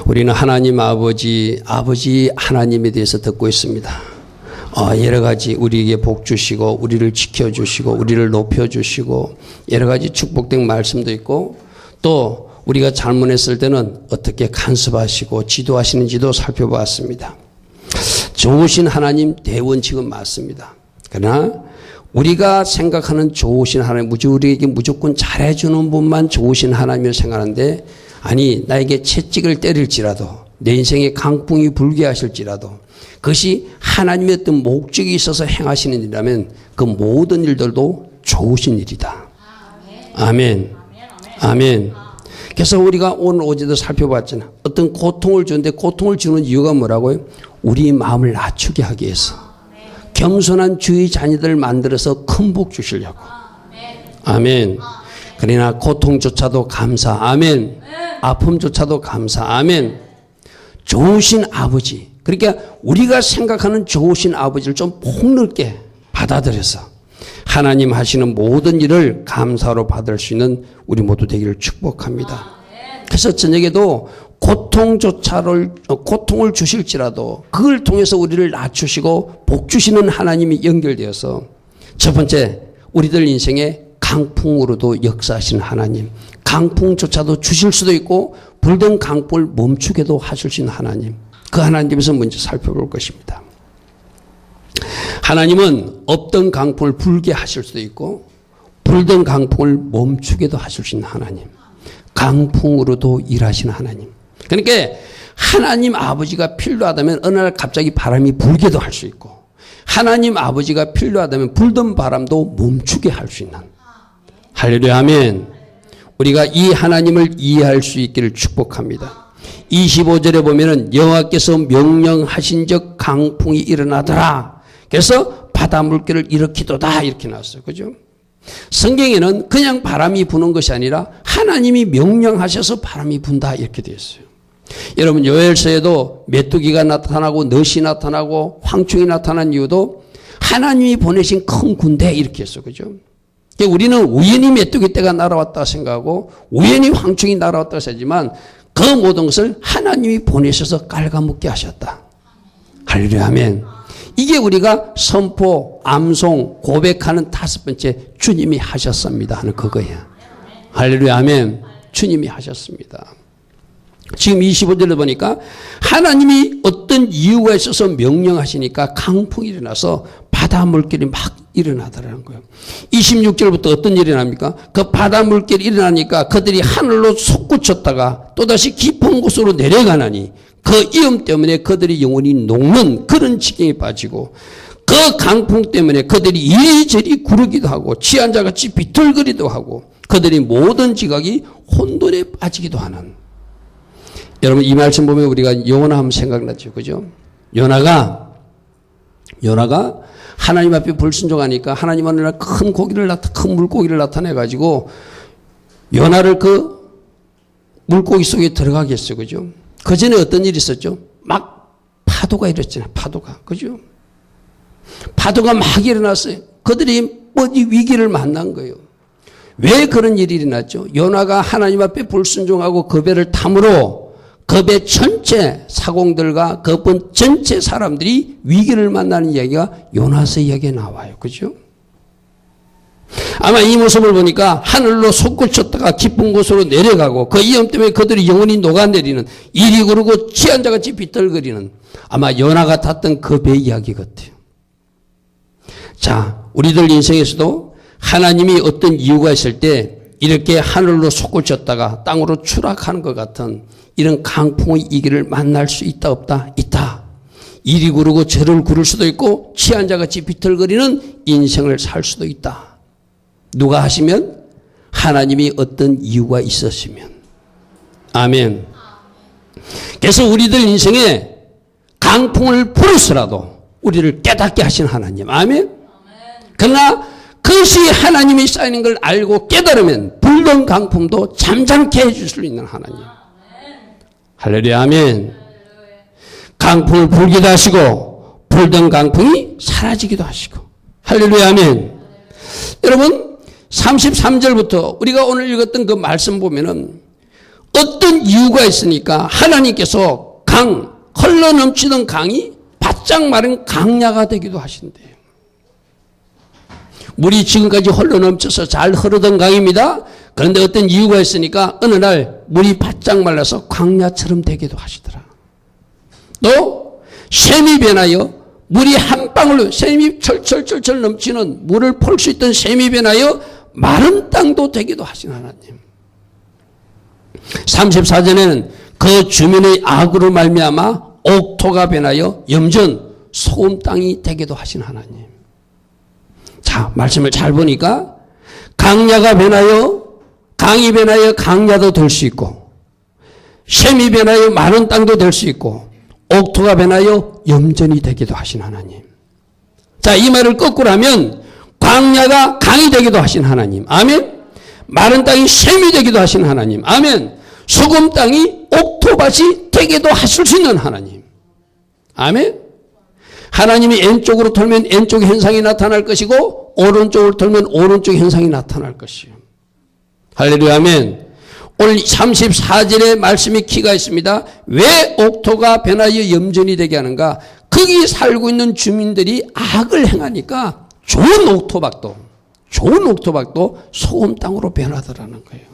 우리는 하나님 아버지 하나님에 대해서 듣고 있습니다. 여러 가지 우리에게 복 주시고 우리를 지켜주시고 우리를 높여주시고 여러 가지 축복된 말씀도 있고 또 우리가 잘못했을 때는 어떻게 간섭하시고 지도하시는지도 살펴보았습니다. 좋으신 하나님 대원칙은 맞습니다. 그러나 우리가 생각하는 좋으신 하나님, 우리에게 무조건 잘해주는 분만 좋으신 하나님을 생각하는데 아니 나에게 채찍을 때릴지라도 내 인생에 강풍이 불게 하실지라도 그것이 하나님의 어떤 목적이 있어서 행하시는 일이라면 그 모든 일들도 좋으신 일이다. 아멘. 아멘. 그래서 우리가 오늘 어제도 살펴봤잖아. 어떤 고통을 주는데 고통을 주는 이유가 뭐라고요? 우리 마음을 낮추게 하기 위해서. 겸손한 주의 자녀들을 만들어서 큰 복 주시려고. 아멘. 그러나 고통조차도 감사. 아멘. 아픔조차도 감사. 아멘. 좋으신 아버지. 그러니까 우리가 생각하는 좋으신 아버지를 좀 폭넓게 받아들여서 하나님 하시는 모든 일을 감사로 받을 수 있는 우리 모두 되기를 축복합니다. 그래서 저녁에도 고통을 주실지라도 그걸 통해서 우리를 낮추시고 복 주시는 하나님이 연결되어서 첫 번째 우리들 인생에 강풍으로도 역사하시는 하나님, 강풍조차도 주실 수도 있고 불던 강풍을 멈추게도 하실 수 있는 하나님, 그 하나님에서 먼저 살펴볼 것입니다. 하나님은 없던 강풍을 불게 하실 수도 있고 불던 강풍을 멈추게도 하실 수 있는 하나님, 강풍으로도 일하시는 하나님. 그러니까 하나님 아버지가 필요하다면 어느 날 갑자기 바람이 불게도 할 수 있고 하나님 아버지가 필요하다면 불던 바람도 멈추게 할 수 있는. 할렐루야 아멘. 우리가 이 하나님을 이해할 수 있기를 축복합니다. 25절에 보면은 여호와께서 명령하신 적 강풍이 일어나더라. 그래서 바다 물결을 일으키도다 이렇게 나왔어요. 그죠? 성경에는 그냥 바람이 부는 것이 아니라 하나님이 명령하셔서 바람이 분다 이렇게 되어 있어요. 여러분 요엘서에도 메뚜기가 나타나고 넛이 나타나고 황충이 나타난 이유도 하나님이 보내신 큰 군대 이렇게 했어. 그죠? 우리는 우연히 메뚜기 떼가 날아왔다 생각하고 우연히 황충이 날아왔다 하지만 그 모든 것을 하나님이 보내셔서 깔아먹게 하셨다. 할렐루야 아멘. 이게 우리가 선포, 암송, 고백하는 다섯 번째 주님이 하셨습니다 하는 그거예요. 할렐루야 아멘. 주님이 하셨습니다. 지금 25절을 보니까 하나님이 어떤 이유가 있어서 명령하시니까 강풍이 일어나서 바다 물결이 막 일어나더라는 거예요. 26절부터 어떤 일이 일어납니까? 그 바다 물결이 일어나니까 그들이 하늘로 솟구쳤다가 또다시 깊은 곳으로 내려가나니 그 위험 때문에 그들이 영혼이 녹는 그런 지경에 빠지고 그 강풍 때문에 그들이 이리저리 구르기도 하고 취한 자같이 비틀거리도 하고 그들이 모든 지각이 혼돈에 빠지기도 하는. 여러분 이 말씀 보면 우리가 요나 하면 생각나죠. 그죠? 요나가 하나님 앞에 불순종하니까 하나님 어느 날 큰 물고기를 나타내 가지고 요나를 그 물고기 속에 들어가게 했어요. 그죠? 그 전에 어떤 일이 있었죠? 막 파도가 일었잖아요. 파도가. 그죠? 파도가 막 일어났어요. 그들이 이 위기를 만난 거예요. 왜 그런 일이 일어났죠? 요나가 하나님 앞에 불순종하고 그 배를 탐으로 그 배 전체 사공들과 그 번 전체 사람들이 위기를 만나는 이야기가 요나서 이야기에 나와요. 그죠? 아마 이 모습을 보니까 하늘로 솟구쳤다가 깊은 곳으로 내려가고 그 위험 때문에 그들이 영혼이 녹아내리는 이리 구르고 취한 자같이 비틀거리는 아마 요나가 탔던 그 배 이야기 같아요. 자, 우리들 인생에서도 하나님이 어떤 이유가 있을 때 이렇게 하늘로 솟구쳤다가 땅으로 추락하는 것 같은 이런 강풍의 이기를 만날 수 있다 없다? 있다. 이리 구르고 저를 구를 수도 있고 취한 자같이 비틀거리는 인생을 살 수도 있다. 누가 하시면? 하나님이 어떤 이유가 있었으면. 아멘. 그래서 우리들 인생에 강풍을 부르서라도 우리를 깨닫게 하신 하나님. 아멘. 그러나 그것이 하나님이 쌓이는 걸 알고 깨달으면 불던 강풍도 잠잠케 해줄 수 있는 하나님. 할렐루야 아멘. 강풍을 불기도 하시고 불던 강풍이 사라지기도 하시고. 할렐루야 아멘. 여러분 33절부터 우리가 오늘 읽었던 그 말씀 보면은 어떤 이유가 있으니까 하나님께서 흘러넘치던 강이 바짝 마른 강야가 되기도 하신대요. 물이 지금까지 흘러넘쳐서 잘 흐르던 강입니다. 그런데 어떤 이유가 있으니까 어느 날 물이 바짝 말라서 광야처럼 되기도 하시더라. 또 샘이 변하여 물이 한 방울로 샘이 철철철철 넘치는 물을 폴 수 있던 샘이 변하여 마른 땅도 되기도 하신 하나님. 34절에는 그 주민의 악으로 말미암아 옥토가 변하여 염전 소금 땅이 되기도 하신 하나님. 자, 말씀을 잘 보니까 강야가 변하여 강이 변하여 강야도 될 수 있고 샘이 변하여 마른 땅도 될 수 있고 옥토가 변하여 염전이 되기도 하신 하나님. 자, 이 말을 거꾸로 하면 광야가 강이 되기도 하신 하나님. 아멘. 마른 땅이 샘이 되기도 하신 하나님. 아멘. 소금 땅이 옥토밭이 되기도 하실 수 있는 하나님. 아멘. 하나님이 왼쪽으로 돌면 왼쪽 현상이 나타날 것이고 오른쪽으로 돌면 오른쪽 현상이 나타날 것이요. 할렐루야. 아멘. 오늘 34절의 말씀이 키가 있습니다. 왜 옥토가 변하여 염전이 되게 하는가? 거기 살고 있는 주민들이 악을 행하니까 좋은 옥토박도 소금 땅으로 변하더라는 거예요.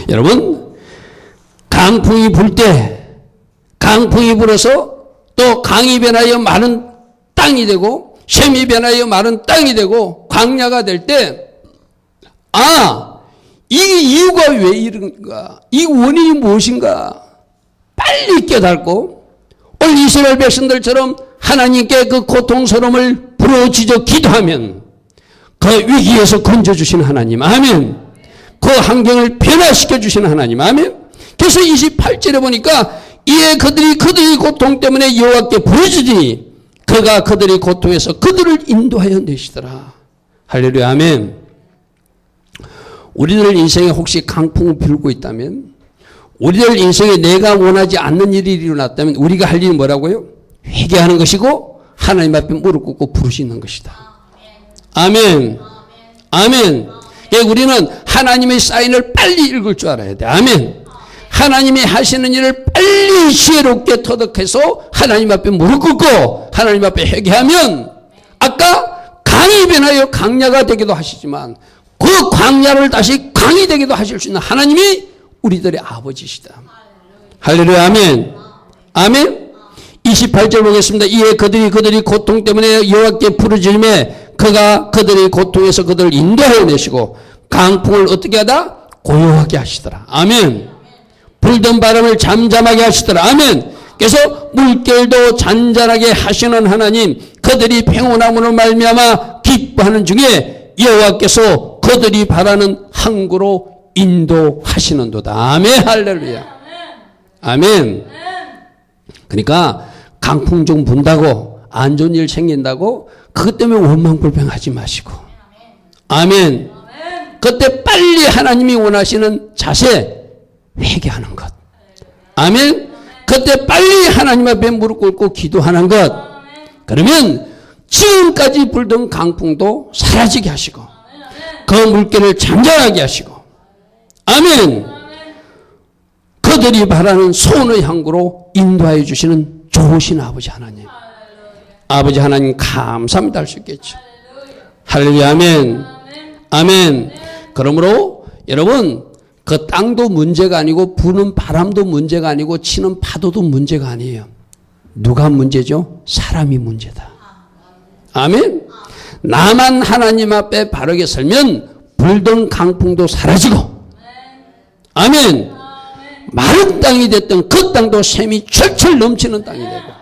여러분, 강풍이 불 때 강풍이 불어서 또 강이 변하여 마른 땅이 되고 샘이 변하여 마른 땅이 되고 광야가 될 때 이게 이유가 왜 이런가? 이 원인이 무엇인가? 빨리 깨닫고 오늘 이스라엘 백성들처럼 하나님께 그 고통스러움을 부르짖어 기도하면 그 위기에서 건져주시는 하나님. 아멘. 그 환경을 변화시켜 주시는 하나님. 아멘. 그래서 28절에 보니까 이에 그들이 고통 때문에 여호와께 부르짖으니 그가 그들의 고통에서 그들을 인도하여 내시더라. 할렐루야. 아멘. 우리들 인생에 혹시 강풍이 불고 있다면, 우리들 인생에 내가 원하지 않는 일이 일어났다면 우리가 할 일은 뭐라고요? 회개하는 것이고 하나님 앞에 무릎 꿇고 부르짖는 것이다. 아멘. 아멘. 우리는 하나님의 사인을 빨리 읽을 줄 알아야 돼. 아멘. 하나님이 하시는 일을 빨리 지혜롭게 터득해서 하나님 앞에 무릎 꿇고 하나님 앞에 회개하면 아까 강이 변하여 강야가 되기도 하시지만 그 광야를 다시 강이 되기도 하실 수 있는 하나님이 우리들의 아버지시다. 할렐루야. 아멘. 아멘. 28절 보겠습니다. 이에 그들이 고통 때문에 여호와께 부르짖으매 그가 그들의 고통에서 그들을 인도하여 내시고 강풍을 어떻게 하다? 고요하게 하시더라. 아멘. 불던 바람을 잠잠하게 하시더라. 아멘. 그래서 물결도 잔잔하게 하시는 하나님, 그들이 평온함으로 말미암아 기뻐하는 중에 여호와께서 그들이 바라는 항구로 인도하시는도다. 아멘. 할렐루야. 아멘. 그러니까 강풍 좀 분다고 안 좋은 일 생긴다고 그것 때문에 원망불평하지 마시고, 아멘. 그때 빨리 하나님이 원하시는 자세, 회개하는 것. 아멘. 그때 빨리 하나님 앞에 무릎 꿇고 기도하는 것. 그러면 지금까지 불던 강풍도 사라지게 하시고 그 물결을 잠잠하게 하시고, 아멘. 그들이 바라는 소원의 항구로 인도하여 주시는 좋으신 아버지 하나님. 아버지 하나님 감사합니다 할 수 있겠죠. 할렐루야. 아멘. 아멘. 그러므로 여러분, 그 땅도 문제가 아니고 부는 바람도 문제가 아니고 치는 파도도 문제가 아니에요. 누가 문제죠? 사람이 문제다. 아멘. 나만 하나님 앞에 바르게 설면 불던 강풍도 사라지고, 아멘. 마른 땅이 됐던 그 땅도 샘이 철철 넘치는 땅이 되고,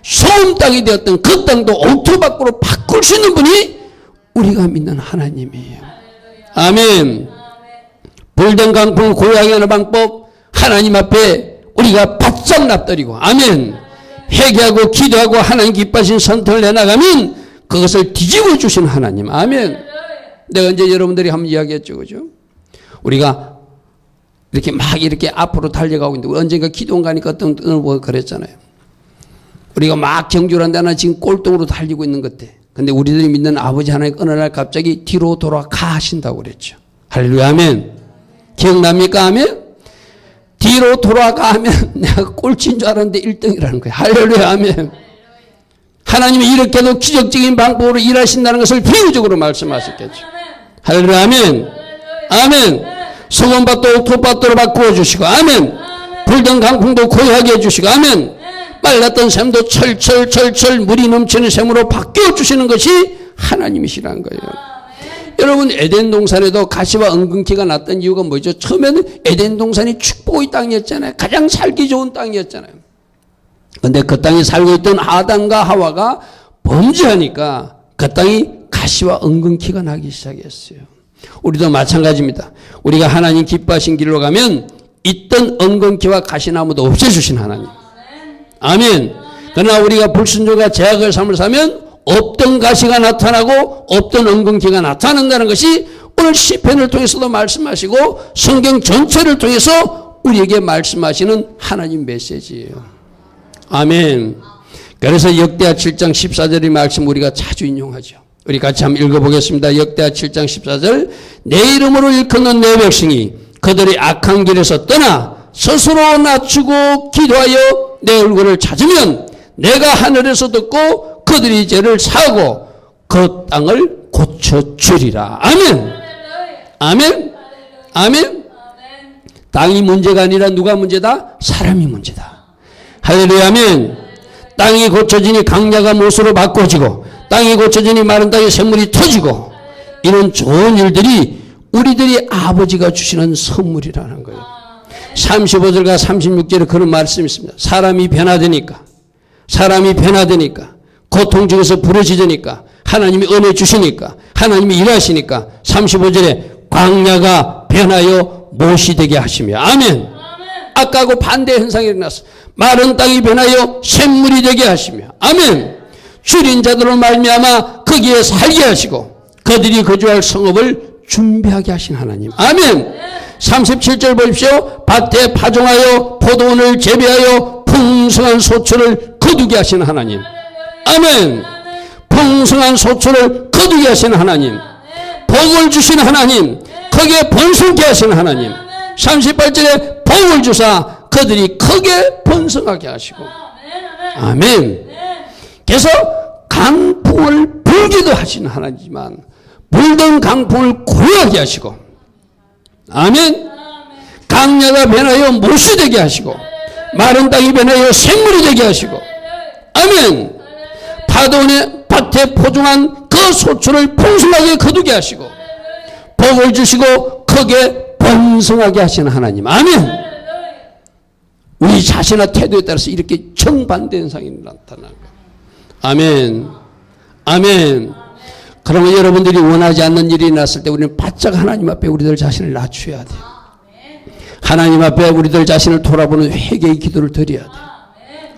소음 땅이 되었던 그 땅도 옥토 밖으로 바꿀 수 있는 분이 우리가 믿는 하나님이에요. 아멘. 불던 강풍을 고요하게 하는 방법, 하나님 앞에 우리가 바짝 납들이고, 아멘. 회개하고 기도하고 하나님 기뻐하신 선택을 내나가면 그것을 뒤집어 주시는 하나님. 아멘. 내가 이제 여러분들이 한번 이야기했죠, 그죠? 우리가 이렇게 막 이렇게 앞으로 달려가고 있는데 언젠가 기도원 가니까 어떤 뭐 그랬잖아요. 우리가 막 경주를 한다나 지금 꼴등으로 달리고 있는 것 같아. 근데 우리들이 믿는 아버지 하나님 어느 날 갑자기 뒤로 돌아가 하신다고 그랬죠. 할렐루야. 아멘. 기억납니까? 아멘? 뒤로 돌아가 하면 내가 꼴찌인 줄 알았는데 1등이라는 거예요. 할렐루야, 아멘. 하나님이 이렇게도 기적적인 방법으로 일하신다는 것을 비유적으로 말씀하셨겠죠. 할렐루야, 아멘. 아멘. 소금밭도 옥토밭으로 바꾸어 주시고, 아멘. 불던 강풍도 고요하게 해주시고, 아멘. 빨랐던 샘도 철철철철 물이 넘치는 샘으로 바뀌어 주시는 것이 하나님이시라는 거예요. 여러분, 에덴 동산에도 가시와 엉겅퀴가 났던 이유가 뭐죠? 처음에는 에덴 동산이 축복의 땅이었잖아요. 가장 살기 좋은 땅이었잖아요. 근데 그 땅에 살고 있던 아담과 하와가 범죄하니까 그 땅이 가시와 엉겅퀴가 나기 시작했어요. 우리도 마찬가지입니다. 우리가 하나님 기뻐하신 길로 가면 있던 엉겅퀴와 가시나무도 없애주신 하나님. 아멘. 그러나 우리가 불순종과 제약을 삶을 사면 없던 가시가 나타나고 없던 엉겅퀴가 나타난다는 것이 오늘 시편을 통해서도 말씀하시고 성경 전체를 통해서 우리에게 말씀하시는 하나님 메시지예요. 아멘. 그래서 역대하 7장 14절의 말씀 우리가 자주 인용하죠. 우리 같이 한번 읽어보겠습니다. 역대하 7장 14절. 내 이름으로 일컫는 내 백성이 그들의 악한 길에서 떠나 스스로 낮추고 기도하여 내 얼굴을 찾으면 내가 하늘에서 듣고 그들의 죄를 사하고 그 땅을 고쳐주리라. 아멘. 아멘. 아멘. 땅이 문제가 아니라 누가 문제다? 사람이 문제다. 할렐루야, 아멘. 땅이 고쳐지니 강야가 못으로 바꿔지고 땅이 고쳐지니 마른 땅에 샘물이 터지고 이런 좋은 일들이 우리들이 아버지가 주시는 선물이라는 거예요. 35절과 36절에 그런 말씀이 있습니다. 사람이 변화되니까 고통 중에서 부르짖으니까 하나님이 은혜 주시니까 하나님이 일하시니까 35절에 광야가 변하여 못이 되게 하시며 아멘. 아까하고 반대 현상이 일어났어. 마른 땅이 변하여 샘물이 되게 하시며 아멘. 줄인 자들로 말미암아 거기에 살게 하시고 그들이 거주할 성읍을 준비하게 하신 하나님. 아멘. 37절 보십시오. 밭에 파종하여 포도원을 재배하여 풍성한 소출을 거두게 하신 하나님. 아멘. 풍성한 소출을 거두게 하신 하나님. 복을 주신 하나님. 거기에 번성케 하신 하나님. 38절에 복을 주사 그들이 크게 번성하게 하시고. 아멘. 그래서 강풍을 불기도 하신 하나님이지만 불던 강풍을 고요하게 하시고 아멘. 강야가 변하여 못이 되게 하시고 마른 땅이 변하여 생물이 되게 하시고 아멘. 파도원의 밭에 포종한 그 소출을 풍성하게 거두게 하시고 복을 주시고 크게 번성하게 하시는 하나님. 아멘. 우리 자신의 태도에 따라서 이렇게 정반대 현상이 나타나는 거예요. 아멘. 아멘. 그러면 여러분들이 원하지 않는 일이 났을 때 우리는 바짝 하나님 앞에 우리들 자신을 낮춰야 돼요. 하나님 앞에 우리들 자신을 돌아보는 회개의 기도를 드려야 돼요.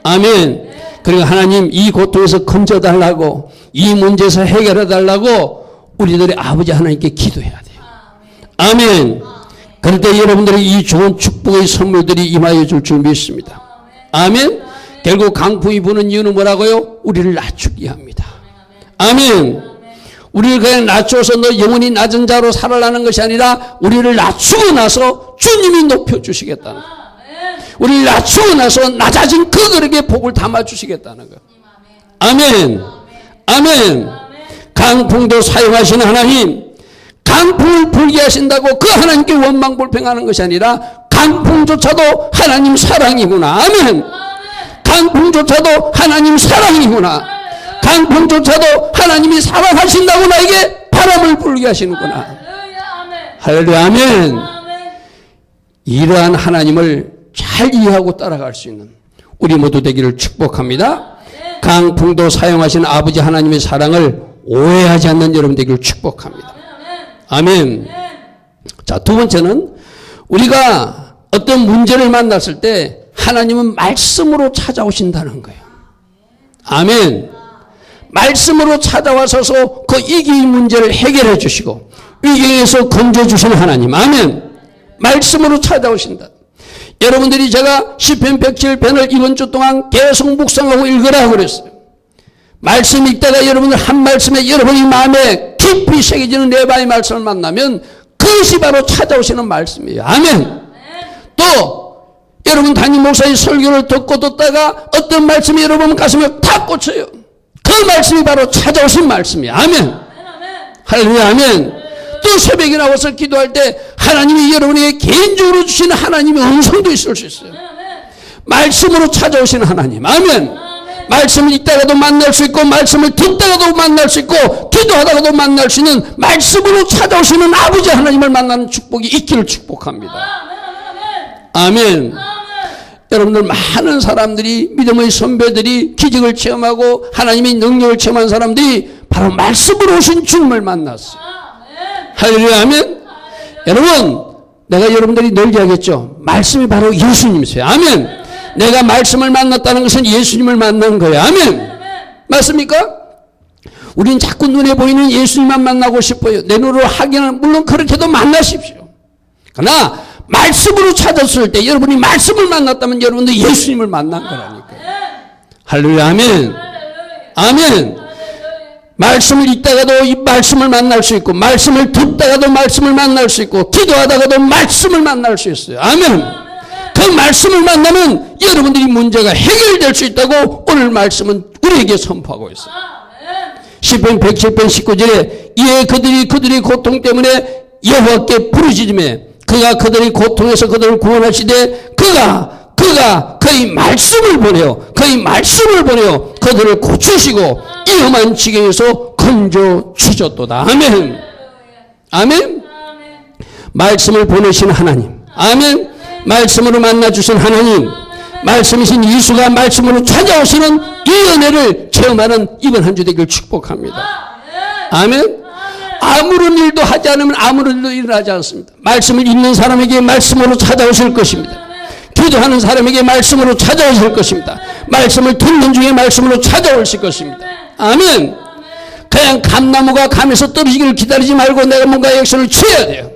아멘. 그리고 하나님 이 고통에서 건져달라고 이 문제에서 해결해달라고 우리들의 아버지 하나님께 기도해야 돼요. 아멘. 그럴 때 여러분들이 이 좋은 축복의 선물들이 임하여 줄 줄 믿습니다. 아멘. 결국 강풍이 부는 이유는 뭐라고요? 우리를 낮추게 합니다. 아멘. 우리를 그냥 낮춰서 너 영원히 낮은 자로 살아라는 것이 아니라 우리를 낮추고 나서 주님이 높여주시겠다는 거예요. 우리를 낮추고 나서 낮아진 그들에게 복을 담아주시겠다는 거예요. 아멘. 아멘. 강풍도 사용하시는 하나님, 강풍을 불게 하신다고 그 하나님께 원망불평하는 것이 아니라 강풍조차도 하나님 사랑이구나. 아멘. 강풍조차도 하나님 사랑이구나. 강풍조차도 하나님이 사랑하신다고 나에게 바람을 불게 하시는구나. 할렐루야. 아멘. 이러한 하나님을 잘 이해하고 따라갈 수 있는 우리 모두 되기를 축복합니다. 강풍도 사용하시는 아버지 하나님의 사랑을 오해하지 않는 여러분 되기를 축복합니다. 아멘. 자, 두 번째는 우리가 어떤 문제를 만났을 때 하나님은 말씀으로 찾아오신다는 거예요. 아멘. 말씀으로 찾아와서서 그 위기의 문제를 해결해 주시고 위기에서 건져 주시는 하나님. 아멘. 말씀으로 찾아오신다. 여러분들이 제가 시편 107편을 이번 주 동안 계속 묵상하고 읽으라고 그랬어요. 말씀 읽다가 여러분들 한 말씀에 여러분이 마음에 깊이 새겨지는 레바의 말씀을 만나면 그 그것이 바로 찾아오시는 말씀이에요. 아멘. 또 여러분 담임 목사의 설교를 듣다가 어떤 말씀이 여러분 가슴에 탁 꽂혀요. 그 말씀이 바로 찾아오신 말씀이에요. 아멘. 할렐루야. 아멘. 또 새벽에 나와서 기도할 때 하나님이 여러분에게 개인적으로 주시는 하나님의 음성도 있을 수 있어요. 말씀으로 찾아오시는 하나님. 아멘. 말씀을 읽다가도 만날 수 있고 말씀을 듣다가도 만날 수 있고 기도하다가도 만날 수 있는 말씀으로 찾아오시는 아버지 하나님을 만나는 축복이 있기를 축복합니다. 아멘. 여러분들 많은 사람들이 믿음의 선배들이 기적을 체험하고 하나님의 능력을 체험한 사람들이 바로 말씀으로 오신 주님을 만났어요. 할렐루야. 아멘. 여러분 내가 여러분들이 늘 이야기했죠. 말씀이 바로 예수님이세요. 아멘. 내가 말씀을 만났다는 것은 예수님을 만난 거예요. 아멘. 맞습니까? 우리는 자꾸 눈에 보이는 예수님만 만나고 싶어요. 내 눈으로 하기는 물론 그렇게도 만나십시오. 그러나 말씀으로 찾았을 때 여러분이 말씀을 만났다면 여러분도 예수님을 만난 거라니까요. 할렐루야. 아멘. 아멘. 말씀을 읽다가도 이 말씀을 만날 수 있고 말씀을 듣다가도 말씀을 만날 수 있고 기도하다가도 말씀을 만날 수 있어요. 아멘. 그 말씀을 만나면 여러분들이 문제가 해결될 수 있다고 오늘 말씀은 우리에게 선포하고 있어요. 시편 107편 19절에 이에 그들이 고통 때문에 여호와께 부르짖으매 그가 그들의 고통에서 그들을 구원하시되 그가 그의 말씀을 보내어 그들을 고치시고 이 험한 지경에서 건져 주셨도다. 아멘. 아멘. 말씀을 보내신 하나님. 아멘. 말씀으로 만나주신 하나님. 말씀이신 예수가 말씀으로 찾아오시는 이 은혜를 체험하는 이번 한 주 되기를 축복합니다. 아멘. 아무런 일도 하지 않으면 아무런 일도 일어나지 않습니다. 말씀을 읽는 사람에게 말씀으로 찾아오실 것입니다. 기도하는 사람에게 말씀으로 찾아오실 것입니다. 말씀을 듣는 중에 말씀으로 찾아오실 것입니다. 아멘. 그냥 감나무가 감에서 떨어지기를 기다리지 말고 내가 뭔가 액션을 취해야 돼요.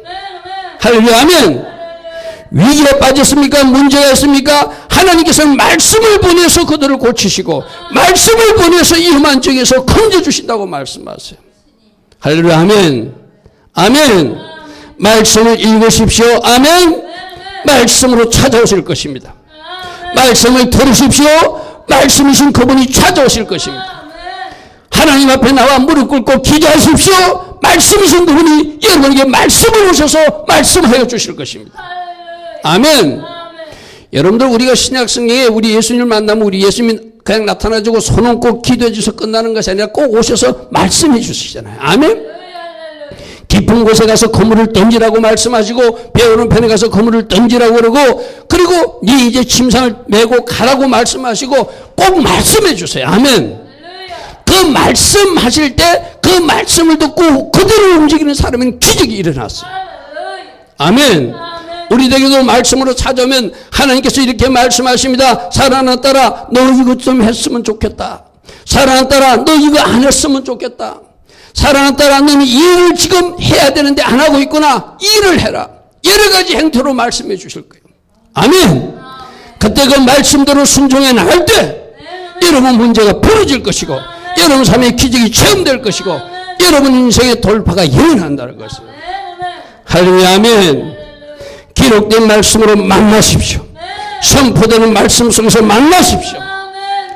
할렐루야. 아멘. 위기에 빠졌습니까? 문제가 있습니까? 하나님께서는 말씀을 보내서 그들을 고치시고 말씀을 보내서 이 험한 쪽에서 건져주신다고 말씀하세요. 할렐루야. 아멘. 아멘. 말씀을 읽으십시오. 아멘. 말씀으로 찾아오실 것입니다. 말씀을 들으십시오. 말씀이신 그분이 찾아오실 것입니다. 하나님 앞에 나와 무릎 꿇고 기도하십시오. 말씀이신 그분이 여러분에게 말씀을 오셔서 말씀하여 주실 것입니다. 아멘. 여러분들 우리가 신약 성경에 우리 예수님을 만나면 우리 예수님이 그냥 나타나주고 손 얹고 기도해 주셔서 끝나는 것이 아니라 꼭 오셔서 말씀해 주시잖아요. 아멘. 깊은 곳에 가서 그물을 던지라고 말씀하시고 배우는 편에 가서 그물을 던지라고 그러고 그리고 네 이제 침상을 메고 가라고 말씀하시고 꼭 말씀해 주세요. 아멘. 그 말씀하실 때 그 말씀을 듣고 그대로 움직이는 사람은 기적이 일어났어요. 아멘. 우리에게도 말씀으로 찾아오면 하나님께서 이렇게 말씀하십니다. 사랑하는 딸아 너 이것 좀 했으면 좋겠다. 사랑하는 딸아 너 이거 안 했으면 좋겠다. 사랑하는 딸아 너는 일을 지금 해야 되는데 안 하고 있구나. 일을 해라. 여러 가지 행태로 말씀해 주실 거예요. 아멘. 그때 그 말씀대로 순종해 나갈 때 여러분 문제가 풀어질 것이고 여러분 삶의 기적이 체험될 것이고 여러분 인생의 돌파가 일어난다는 것이에요. 할렐루야. 아멘. 기록된 말씀으로 만나십시오. 선포되는 말씀 속에서 만나십시오.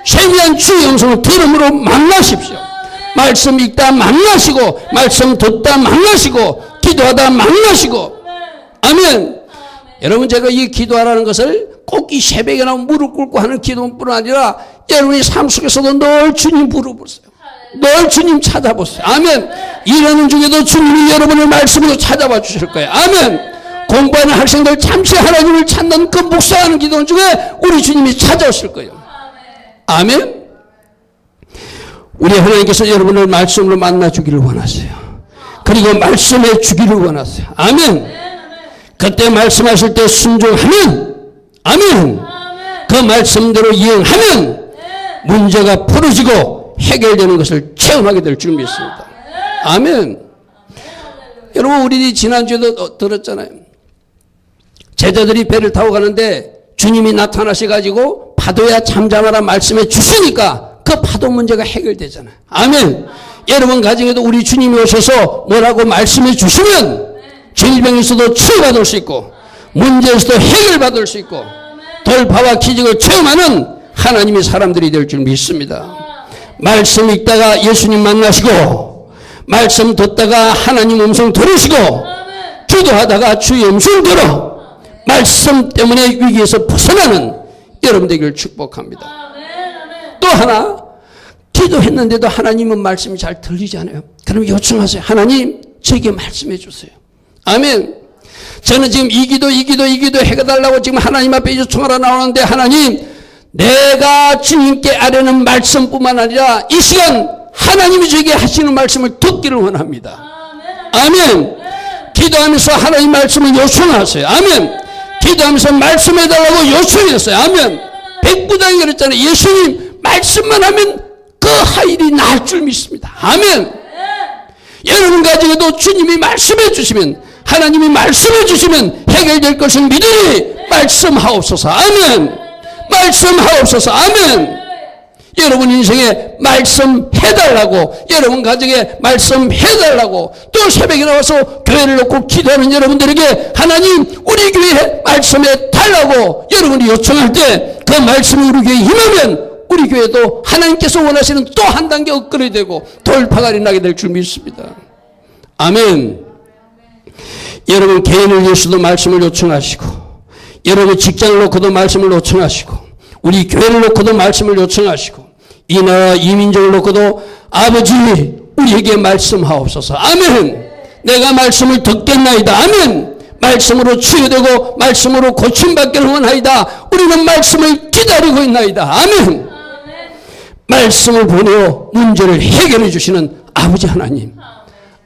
세미한 주의 음성을 들음으로 만나십시오. 말씀 읽다 만나시고 말씀 듣다 만나시고 기도하다 만나시고. 아멘. 여러분 제가 이 기도하라는 것을 꼭 이 새벽에 나온 무릎 꿇고 하는 기도뿐 아니라 여러분의 삶 속에서도 늘 주님 부르보세요. 늘 주님 찾아보세요. 아멘. 일하는 중에도 주님이 여러분의 말씀으로 찾아봐 주실 거예요. 아멘. 공부하는 학생들 잠시 하나님을 찾는 그 묵상하는 기도 중에 우리 주님이 찾아오실 거예요. 아멘. 우리 하나님께서 여러분을 말씀으로 만나주기를 원하세요. 그리고 말씀해 주기를 원하세요. 아멘. 그때 말씀하실 때 순종하면 아멘. 그 말씀대로 이행하면 문제가 풀어지고 해결되는 것을 체험하게 될 줄 믿습니다. 아멘. 여러분 우리 지난주에도 들었잖아요. 제자들이 배를 타고 가는데 주님이 나타나셔가지고 파도야 잠잠하라 말씀해 주시니까 그 파도 문제가 해결되잖아요. 아멘. 여러분 가정에도 우리 주님이 오셔서 뭐라고 말씀해 주시면 질병에서도 치유받을 수 있고 문제에서도 해결받을 수 있고 돌파와 기적을 체험하는 하나님의 사람들이 될 줄 믿습니다. 말씀 읽다가 예수님 만나시고 말씀 듣다가 하나님 음성 들으시고 기도하다가 주의 음성 들어 말씀 때문에 위기에서 벗어나는 여러분 되기를 축복합니다. 또 하나, 기도했는데도 하나님은 말씀이 잘 들리지 않아요. 그럼 요청하세요. 하나님 저에게 말씀해 주세요. 아멘. 저는 지금 이 기도 해달라고 지금 하나님 앞에 요청하러 나오는데 하나님 내가 주님께 아뢰는 말씀뿐만 아니라 이 시간 하나님이 저에게 하시는 말씀을 듣기를 원합니다. 아멘. 기도하면서 하나님 말씀을 요청하세요. 아멘. 기도하면서 말씀해달라고 요청했어요. 아멘. 백부장이 그랬잖아요. 예수님 말씀만 하면 그 하일이 나을 줄 믿습니다. 아멘. 여러분 가정에도 주님이 말씀해 주시면 하나님이 말씀해 주시면 해결될 것을 믿으니 말씀하옵소서. 아멘. 말씀하옵소서. 아멘. 여러분 인생에 말씀해달라고, 여러분 가정에 말씀해달라고, 또 새벽에 나와서 교회를 놓고 기도하는 여러분들에게 하나님 우리 교회에 말씀해달라고 여러분이 요청할 때 그 말씀이 우리 교회에 임하면 우리 교회도 하나님께서 원하시는 또 한 단계 업그레이드 되고 돌파가 일어나게 될 줄 믿습니다. 아멘. 여러분 개인을 위해서도 말씀을 요청하시고, 여러분 직장을 놓고도 말씀을 요청하시고, 우리 교회를 놓고도 말씀을 요청하시고, 이 나라 이 민족을 놓고도 아버지 우리에게 말씀하옵소서. 아멘. 내가 말씀을 듣겠나이다. 아멘. 말씀으로 치유되고 말씀으로 고침받기를 원하이다. 우리는 말씀을 기다리고 있나이다. 아멘. 말씀을 보내어 문제를 해결해 주시는 아버지 하나님.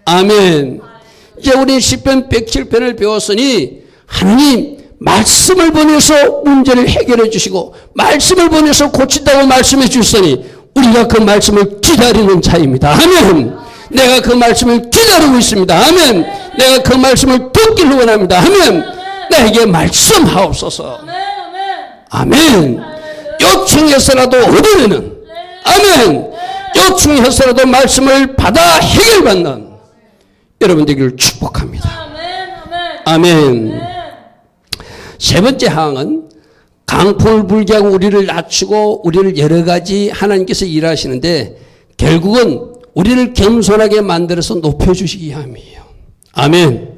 아멘. 이제 우리 시편 107편을 배웠으니 하나님 말씀을 보내서 문제를 해결해 주시고 말씀을 보내서 고친다고 말씀해 주셨으니 우리가 그 말씀을 기다리는 자입니다. 아멘. 내가 그 말씀을 기다리고 있습니다. 아멘. 내가 그 말씀을 듣기를 원합니다. 아멘. 나에게 말씀하옵소서. 아멘. 요청해서라도 얻으려는, 아멘. 요청해서라도 말씀을 받아 해결받는 여러분 되기를 축복합니다. 아멘. 세 번째 항은 강풍을 불게 하고 우리를 낮추고 우리를 여러 가지 하나님께서 일하시는데 결국은 우리를 겸손하게 만들어서 높여주시기 위함이에요. 아멘.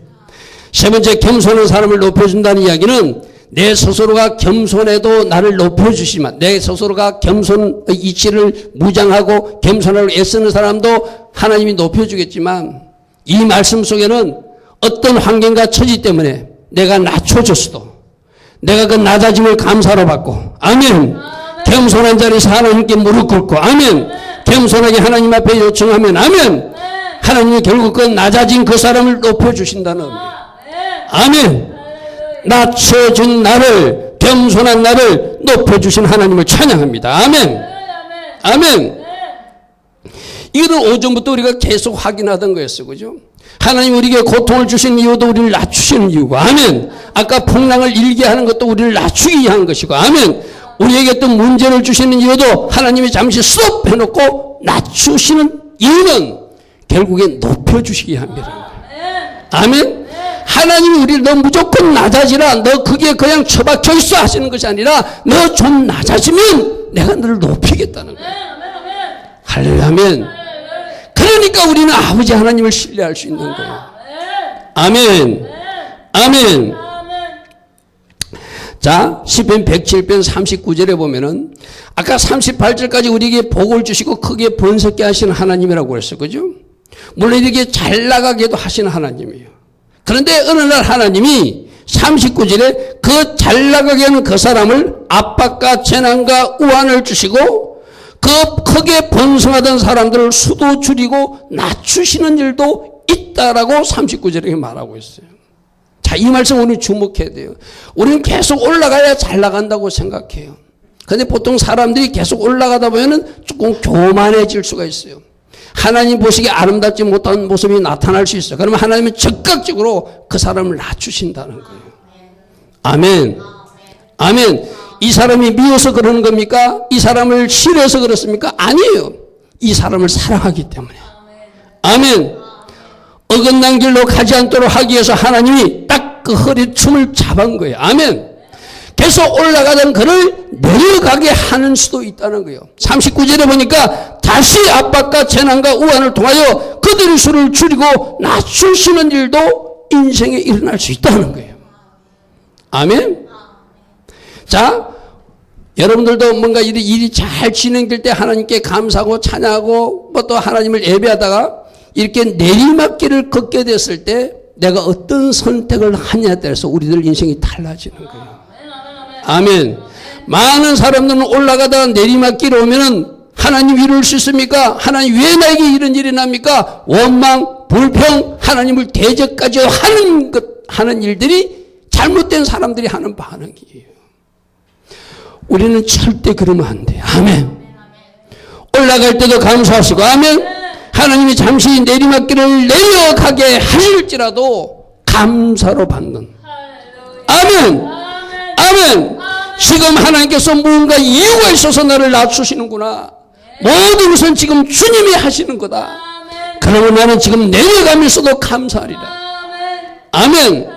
세 번째, 겸손한 사람을 높여준다는 이야기는 내 스스로가 겸손해도 나를 높여주시지만, 내 스스로가 겸손 이치를 무장하고 겸손하고 애쓰는 사람도 하나님이 높여주겠지만 이 말씀 속에는 어떤 환경과 처지 때문에 내가 낮춰졌어도 내가 그 낮아짐을 감사로 받고, 아멘. 겸손한 자리에서 하나님께 무릎 꿇고, 아멘. 겸손하게 하나님 앞에 요청하면, 아멘. 하나님이 결국 그 낮아진 그 사람을 높여주신다는 의미예요. 아멘. 낮춰진 나를, 겸손한 나를 높여주신 하나님을 찬양합니다. 아멘. 아멘. 이거는 오전부터 우리가 계속 확인하던 거였어요. 그죠? 하나님 우리에게 고통을 주신 이유도 우리를 낮추시는 이유고, 아멘. 아까 풍랑을 일게 하는 것도 우리를 낮추기 위한 것이고, 아멘. 우리에게 어떤 문제를 주시는 이유도 하나님이 잠시 스톱 해놓고 낮추시는 이유는 결국엔 높여주시기 위함이라. 아멘. 하나님이 우리를 너 무조건 낮아지라, 너 그게 그냥 처박혀 있어 하시는 것이 아니라 너 좀 낮아지면 내가 너를 높이겠다는 거예요. 할렐루야. 아멘. 그러니까 우리는 아버지 하나님을 신뢰할 수 있는 거예요. 아멘. 아멘. 자, 시편 107편 39절에 보면은 아까 38절까지 우리에게 복을 주시고 크게 번성케 하시는 하나님이라고 그랬어요. 그죠? 물론 이렇게 잘 나가게도 하시는 하나님이에요. 그런데 어느 날 하나님이 39절에 그 잘 나가게 하는 그 사람을 압박과 재난과 우환을 주시고 그 크게 번성하던 사람들을 수도 줄이고 낮추시는 일도 있다라고 39절에 말하고 있어요. 자, 이 말씀 우리는 주목해야 돼요. 우리는 계속 올라가야 잘 나간다고 생각해요. 그런데 보통 사람들이 계속 올라가다 보면은 조금 교만해질 수가 있어요. 하나님 보시기에 아름답지 못한 모습이 나타날 수 있어요. 그러면 하나님은 적극적으로 그 사람을 낮추신다는 거예요. 아멘. 아멘. 이 사람이 미워서 그러는 겁니까? 이 사람을 싫어해서 그렇습니까? 아니에요. 이 사람을 사랑하기 때문에. 아멘. 어긋난 길로 가지 않도록 하기 위해서 하나님이 딱 그 허리춤을 잡은 거예요. 아멘. 계속 올라가던 그를 내려가게 하는 수도 있다는 거예요. 39절에 보니까 다시 압박과 재난과 우환을 통하여 그들의 수를 줄이고 낮추시는 일도 인생에 일어날 수 있다는 거예요. 아멘. 자, 여러분들도 뭔가 일이 잘 진행될 때 하나님께 감사하고 찬양하고 뭐 또 하나님을 예배하다가 이렇게 내리막길을 걷게 됐을 때 내가 어떤 선택을 하냐에 따라서 우리들 인생이 달라지는 거예요. 아멘. 많은 사람들은 올라가다가 내리막길에 오면은 하나님 이룰 수 있습니까? 하나님 왜 나에게 이런 일이 납니까? 원망, 불평, 하나님을 대적까지 하는 일들이 잘못된 사람들이 하는 반응이에요. 우리는 절대 그러면 안 돼요. 아멘. 올라갈 때도 감사하시고, 아멘. 하나님이 잠시 내리막길을 내려가게 하실지라도 감사로 받는. 아멘. 아멘. 지금 하나님께서 뭔가 이유가 있어서 나를 낮추시는구나. 모든 것은 지금 주님이 하시는 거다. 그러면 나는 지금 내려가면서도 감사하리라. 아멘.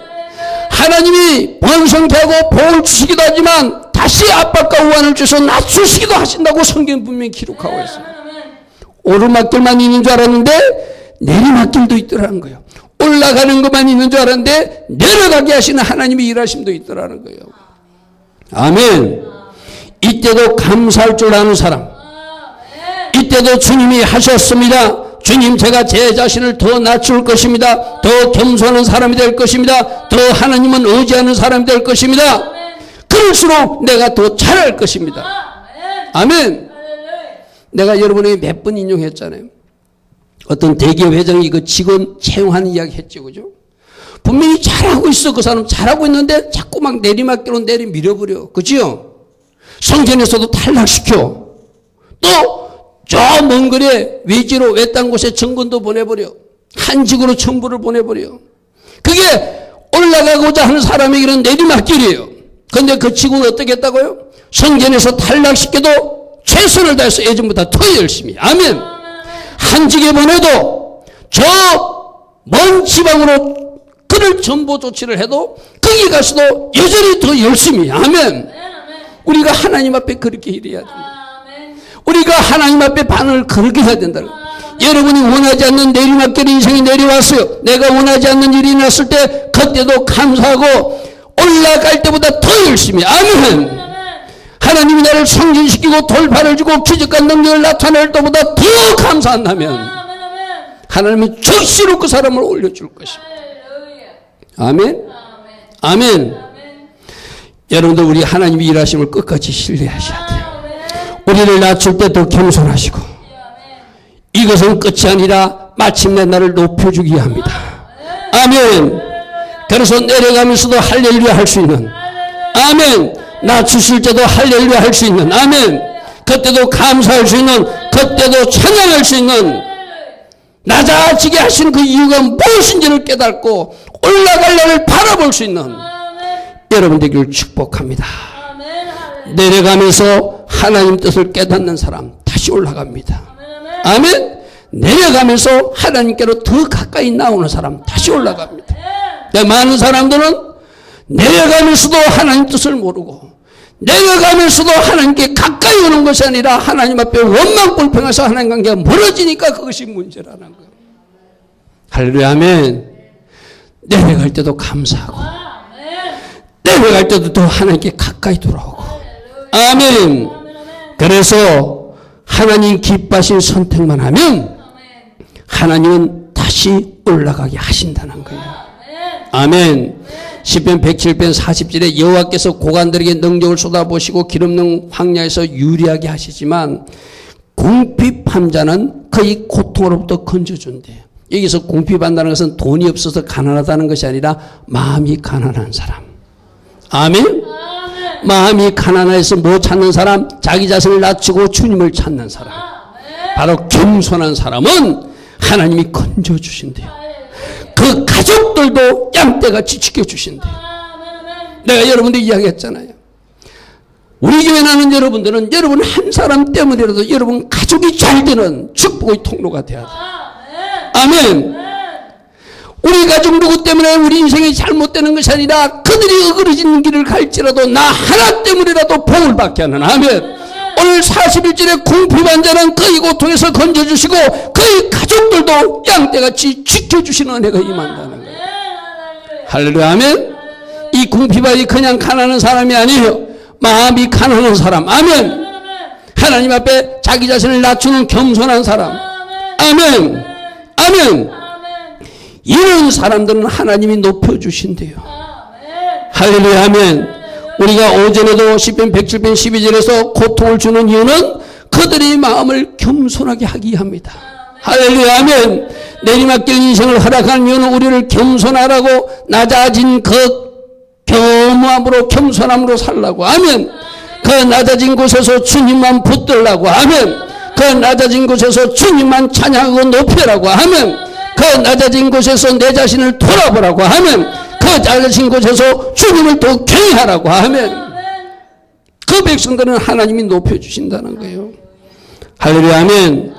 하나님이 번성케 하고 복을 주시기도 하지만 다시 압박과 우환을 주셔서 낮추시기도 하신다고 성경 분명히 기록하고 있어요. 오르막길만 있는 줄 알았는데 내리막길도 있더라는 거예요. 올라가는 것만 있는 줄 알았는데 내려가게 하시는 하나님의 일하심도 있더라는 거예요. 아멘. 이때도 감사할 줄 아는 사람, 이때도 주님이 하셨습니다. 주님, 제가 제 자신을 더 낮출 것입니다. 더 겸손한 사람이 될 것입니다. 더 하나님은 의지하는 사람이 될 것입니다. 그럴수록 내가 더 잘할 것입니다. 아멘. 내가 여러분에게 몇 번 인용했잖아요. 어떤 대기업 회장이 그 직원 채용하는 이야기 했죠. 그죠? 분명히 잘하고 있어. 그 사람 잘하고 있는데 자꾸 막 내리막길로 밀어버려. 그죠? 성전에서도 탈락시켜. 또 저 먼 거리에 외지로 외딴 곳에 정권도 보내버려. 한직으로 정부를 보내버려. 그게 올라가고자 하는 사람에게는 내리막길이에요. 그런데 그 직원은 어떻게 했다고요? 성전에서 탈락시켜도 최선을 다해서 예전보다 더 열심히. 아멘. 한직에 보내도 저 먼 지방으로 그를 전보 조치를 해도 거기 가서도 여전히 더 열심히. 아멘. 우리가 하나님 앞에 그렇게 일해야 된다. 우리가 하나님 앞에 반응을 그렇게 해야 된다. 여러분이 원하지 않는 내리막길 인생이 내려왔어요. 내가 원하지 않는 일이 났을 때 그때도 감사하고 올라갈 때보다 더 열심히. 아멘. 하나님이 나를 성진시키고 돌파를 주고 기적과 능력을 나타낼 때보다 더 감사한다면 하나님은 즉시로 그 사람을 올려줄 것입니다. 아멘. 아멘. 여러분들 우리 하나님이 일하심을 끝까지 신뢰하셔야 돼요. 우리를 낮출 때 더 겸손하시고 이것은 끝이 아니라 마침내 나를 높여주기 위함이다. 아멘. 그래서 내려가면서도 할렐루야 할 수 있는. 아멘. 낮추실 때도 할렐루야 할 수 있는. 아멘. 그때도 감사할 수 있는. 그때도 찬양할 수 있는. 낮아지게 하시는 그 이유가 무엇인지를 깨닫고 올라갈 날을 바라볼 수 있는 여러분 되기를 축복합니다. 내려가면서 하나님 뜻을 깨닫는 사람 다시 올라갑니다. 아멘. 내려가면서 하나님께로 더 가까이 나오는 사람 다시 올라갑니다. 많은 사람들은 내려가면서도 하나님 뜻을 모르고 내려가면서도 하나님께 가까이 오는 것이 아니라 하나님 앞에 원망 불평해서 하나님 관계가 멀어지니까 그것이 문제라는 거예요. 할렐루야. 아멘. 내려갈 때도 감사하고 내려갈 때도 더 하나님께 가까이 돌아오고. 아멘. 그래서 하나님 기뻐하신 선택만 하면 하나님은 다시 올라가게 하신다는 거예요. 아멘. 시편 107편 40절에 여호와께서 고관들에게 능력을 쏟아부으시고 기름능 황야에서 유리하게 하시지만 궁핍한 자는 그의 고통으로부터 건져준대요. 여기서 궁핍한다는 것은 돈이 없어서 가난하다는 것이 아니라 마음이 가난한 사람. 아멘. 마음이 가난해서 못 찾는 사람, 자기 자신을 낮추고 주님을 찾는 사람, 바로 겸손한 사람은 하나님이 건져주신대요. 그 가족들도 양떼같이 지켜주신대요. 내가 여러분들 이야기했잖아요. 우리 교회 나는 여러분들은 여러분 한 사람 때문이라도 여러분 가족이 잘 되는 축복의 통로가 되어야 돼요. 아멘. 우리 가족 누구 때문에 우리 인생이 잘못되는 것이 아니라 그들이 어그러진 길을 갈지라도 나 하나 때문이라도 복을 받게 하는 아멘. 오늘 40일절에 궁핍한 자는 그의 고통에서 건져주시고 그의 가족들도 양떼같이 지켜주시는 은혜가 임한다는 거예요. 할렐루야 아멘. 이 궁핍함이 그냥 가난한 사람이 아니에요. 마음이 가난한 사람 아멘. 하나님 앞에 자기 자신을 낮추는 겸손한 사람 아멘. 아멘. 이런 사람들은 하나님이 높여주신대요. 할렐루야 아멘. 우리가 오전에도 시편 107편 12절에서 고통을 주는 이유는 그들의 마음을 겸손하게 하기 합니다. 할렐루야 아멘. 내리막길 인생을 허락하는 이유는 우리를 겸손하라고 낮아진 그 겸함으로 겸손함으로 살라고 아멘. 그 낮아진 곳에서 주님만 붙들라고 아멘. 그 낮아진 곳에서 주님만 찬양하고 높이라고 아멘. 그 낮아진 곳에서 내 자신을 돌아보라고 아멘. 그 낮아진 곳에서 주님을 더 경외하라고 아멘. 그 백성들은 하나님이 높여주신다는 거예요. 할렐루야 아멘.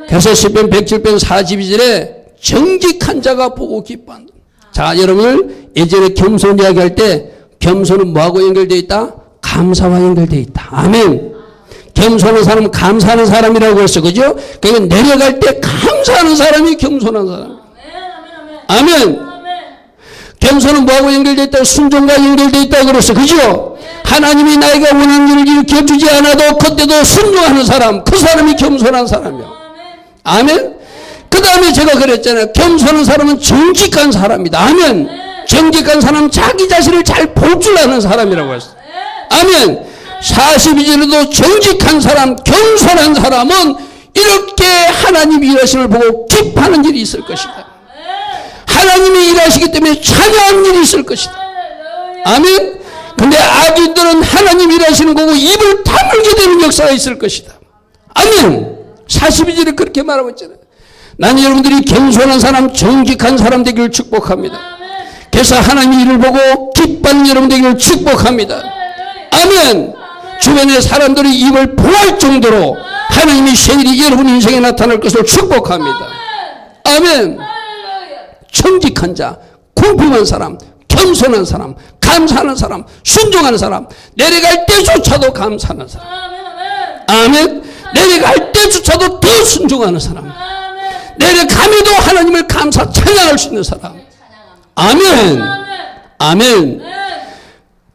그래서 시편 107편 42절에 정직한 자가 보고 기뻐한다. 자 여러분들 예전에 겸손 이야기할 때 겸손은 뭐하고 연결되어 있다? 감사와 연결되어 있다. 아멘. 겸손한 사람은 감사하는 사람이라고 했어. 그죠? 그러니까 내려갈 때 감사하는 사람이 겸손한 사람. 아멘. 겸손은 뭐하고 연결되어 있다? 순종과 연결되어 있다고 그랬어. 그죠? 하나님이 나에게 원하는 일을 일으켜 주지 않아도 그때도 순종하는 사람, 그 사람이 겸손한 사람이야. 아멘. 그 다음에 제가 그랬잖아요. 겸손한 사람은 정직한 사람이다. 아멘. 정직한 사람은 자기 자신을 잘 볼 줄 아는 사람이라고 했어. 아멘. 42절에도 정직한 사람, 겸손한 사람은 이렇게 하나님 일하심을 보고 기뻐하는 일이 있을 것이다. 하나님이 일하시기 때문에 찬양하는 일이 있을 것이다. 아멘. 근데 악인들은 하나님 일하시는 거고 입을 다물게 되는 역사가 있을 것이다. 아멘. 42절에 그렇게 말하고 있잖아요. 나는 여러분들이 겸손한 사람, 정직한 사람 되기를 축복합니다. 그래서 하나님의 일을 보고 기뻐하는 여러분 되기를 축복합니다. 아멘. 주변의 사람들이 입을 보할 정도로 하나님의 생일이 여러분 인생에 나타날 것을 축복합니다. 아멘. 정직한 자, 공평한 사람, 겸손한 사람, 감사하는 사람, 순종하는 사람, 내려갈 때조차도 감사하는 사람. 아멘. 내려갈 때조차도 더 순종하는 사람. 내려가면도 하나님을 감사 찬양할 수 있는 사람. 아멘. 아멘.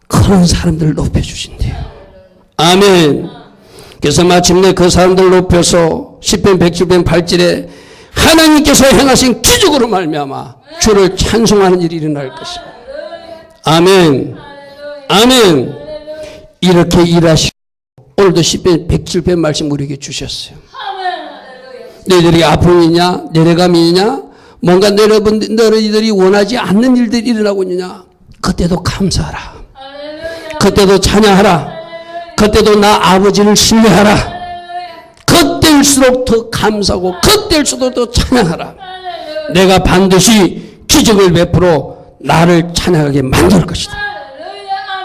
그런 사람들을 높여주신대요. 아멘. 그래서 마침내 그 사람들을 높여서 시편 107편 8절에 하나님께서 행하신 기적으로 말미암아 주를 찬송하는 일이 일어날 것이다. 아멘. 아멘. 이렇게 일하시고 오늘도 시편 107편 말씀 우리에게 주셨어요. 너희들이 아픔이냐 내려감이냐 뭔가 너희들이 원하지 않는 일들이 일어나고 있느냐 그때도 감사하라. 그때도 찬양하라. 그때도 나 아버지를 신뢰하라. 그때일수록 더 감사하고 그때일수록 더 찬양하라. 내가 반드시 기적을 베풀어 나를 찬양하게 만들 것이다.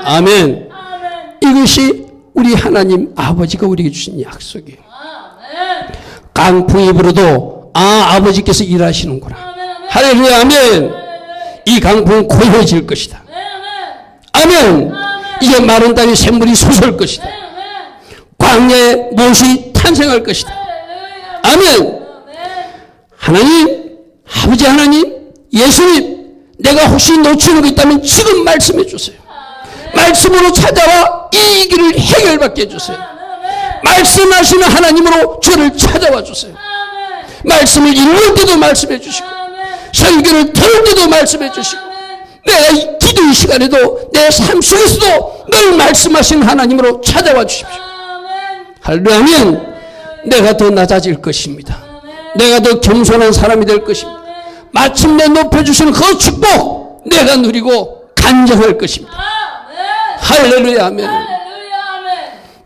아멘. 이것이 우리 하나님 아버지가 우리에게 주신 약속이에요. 강풍이 불어도 아버지께서 일하시는구나. 할렐루야 아멘. 이 강풍은 고요해질 것이다. 아멘. 이제 마른 땅에 샘물이 솟을 것이다. 광야에 못이 탄생할 것이다. 아멘. 하나님, 아버지 하나님, 예수님, 내가 혹시 놓치는 거 있다면 지금 말씀해 주세요. 말씀으로 찾아와 이 길을 해결받게 해주세요. 말씀하시는 하나님으로 저를 찾아와 주세요. 말씀을 읽을 때도 말씀해 주시고 설교를 들을 때도 말씀해 주시고 내가 기도의 시간에도 내 삶 속에서도 늘 말씀하시는 하나님으로 찾아와 주십시오. 할렐루야. 내가 더 낮아질 것입니다. 내가 더 겸손한 사람이 될 것입니다. 마침내 높여주시는 그 축복 내가 누리고 간증할 것입니다. 할렐루야 아멘.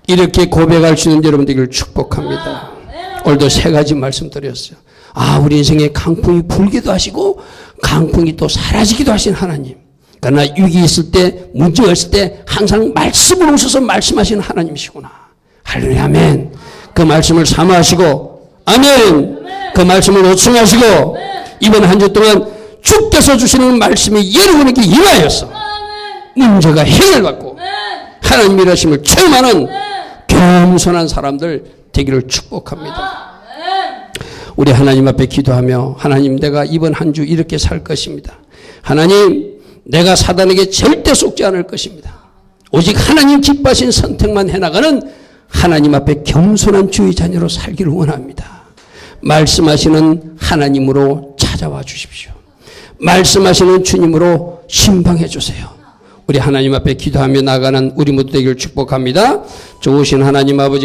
이렇게 고백할 수 있는 여러분 되기를 축복합니다. 오늘도 세 가지 말씀드렸어요. 우리 인생에 강풍이 불기도 하시고 강풍이 또 사라지기도 하신 하나님. 그러나 위기 있을 때 문제가 있을 때 항상 말씀을 오셔서 말씀하시는 하나님이시구나. 할렐루야 아멘. 그 말씀을 사모하시고 아멘. 그 말씀을 요청하시고 이번 한 주 동안 주께서 주시는 말씀이 여러분에게 임하여서 문제가 해결받고 하나님 일하심을 체험하는 겸손한 사람들 되기를 축복합니다. 우리 하나님 앞에 기도하며 하나님 내가 이번 한 주 이렇게 살 것입니다. 하나님 내가 사단에게 절대 속지 않을 것입니다. 오직 하나님 기뻐하신 선택만 해나가는 하나님 앞에 겸손한 주의 자녀로 살기를 원합니다. 말씀하시는 하나님으로 찾아와 주십시오. 말씀하시는 주님으로 신방해 주세요. 우리 하나님 앞에 기도하며 나가는 우리 모두 되기를 축복합니다. 좋으신 하나님 아버지